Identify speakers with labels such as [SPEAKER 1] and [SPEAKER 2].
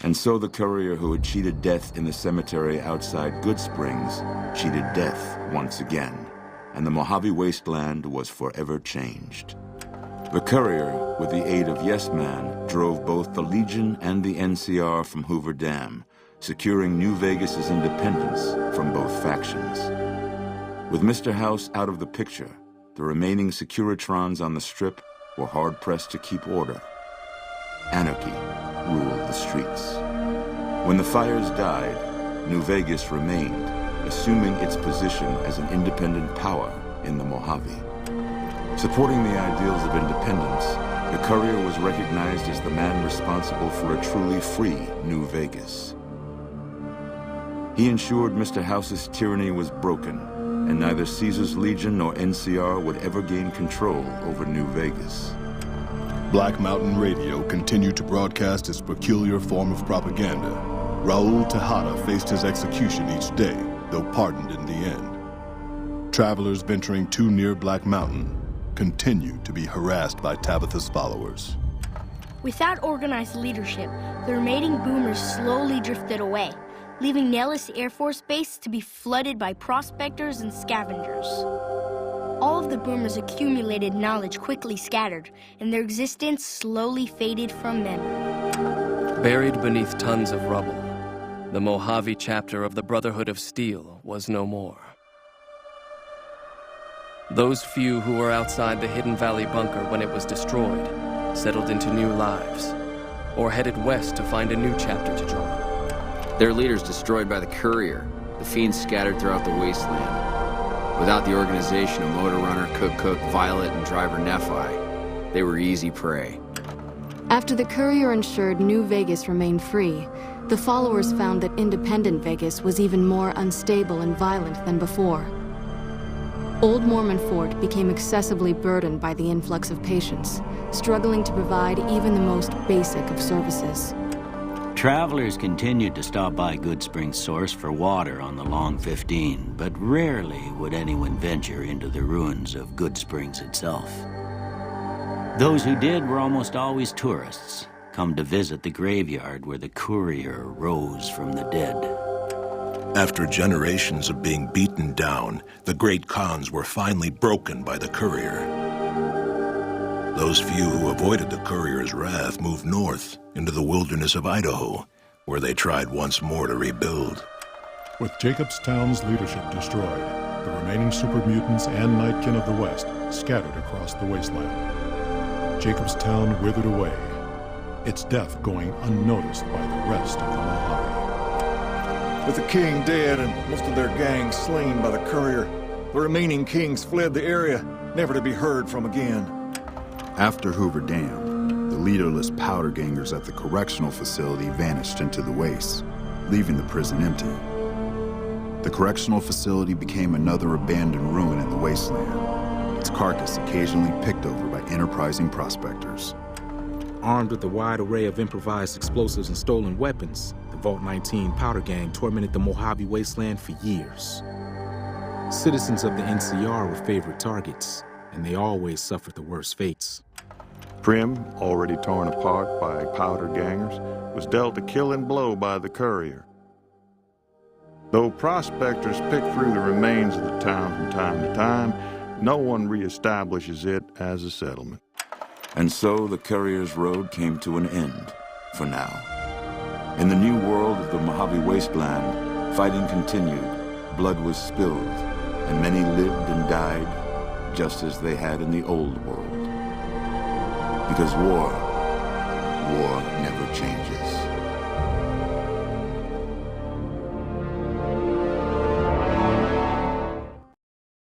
[SPEAKER 1] And so the courier who had cheated death in the cemetery outside Good Springs cheated death once again, and the Mojave wasteland was forever changed. The courier, with the aid of Yes Man, drove both the Legion and the NCR from Hoover Dam, securing New Vegas's independence from both factions. With Mr. House out of the picture, the remaining Securitrons on the Strip were hard-pressed to keep order. Anarchy ruled the streets. When the fires died, New Vegas remained, assuming its position as an independent power in the Mojave. Supporting the ideals of independence, the courier was recognized as the man responsible for a truly free New Vegas. He ensured Mr. House's tyranny was broken, and neither Caesar's Legion nor NCR would ever gain control over New Vegas.
[SPEAKER 2] Black Mountain Radio continued to broadcast its peculiar form of propaganda. Raul Tejada faced his execution each day, though pardoned in the end. Travelers venturing too near Black Mountain continued to be harassed by Tabitha's followers.
[SPEAKER 3] Without organized leadership, the remaining boomers slowly drifted away, leaving Nellis Air Force Base to be flooded by prospectors and scavengers. All of the boomers' accumulated knowledge quickly scattered, and their existence slowly faded from memory.
[SPEAKER 4] Buried beneath tons of rubble, the Mojave chapter of the Brotherhood of Steel was no more. Those few who were outside the Hidden Valley bunker when it was destroyed settled into new lives, or headed west to find a new chapter to join.
[SPEAKER 5] Their leaders destroyed by the courier, the fiends scattered throughout the wasteland. Without the organization of Motor Runner, Cook, Violet, and Driver Nephi, they were easy prey.
[SPEAKER 6] After the courier ensured New Vegas remained free, the followers found that independent Vegas was even more unstable and violent than before. Old Mormon Fort became excessively burdened by the influx of patients, struggling to provide even the most basic of services.
[SPEAKER 7] Travelers continued to stop by Good Springs Source for water on the Long 15, but rarely would anyone venture into the ruins of Good Springs itself. Those who did were almost always tourists, come to visit the graveyard where the courier rose from the dead.
[SPEAKER 2] After generations of being beaten down, the great Khans were finally broken by the courier. Those few who avoided the courier's wrath moved north into the wilderness of Idaho, where they tried once more to rebuild.
[SPEAKER 8] With Jacobstown's leadership destroyed, the remaining super mutants and Nightkin of the West scattered across the wasteland. Jacobstown withered away, its death going unnoticed by the rest of the Mojave.
[SPEAKER 9] With the king dead and most of their gang slain by the courier, the remaining kings fled the area, never to be heard from again.
[SPEAKER 10] After Hoover Dam, the leaderless powder gangers at the correctional facility vanished into the wastes, leaving the prison empty. The correctional facility became another abandoned ruin in the wasteland, its carcass occasionally picked over by enterprising prospectors.
[SPEAKER 11] Armed with a wide array of improvised explosives and stolen weapons, the Vault 19 powder gang tormented the Mojave wasteland for years. Citizens of the NCR were favorite targets, and they always suffered the worst fates.
[SPEAKER 12] Prim, already torn apart by powder gangers, was dealt a killing blow by the courier. Though prospectors pick through the remains of the town from time to time, no one reestablishes it as a settlement.
[SPEAKER 1] And so the courier's road came to an end, for now. In the new world of the Mojave wasteland, fighting continued, blood was spilled, and many lived and died just as they had in the old world. Because war never changes.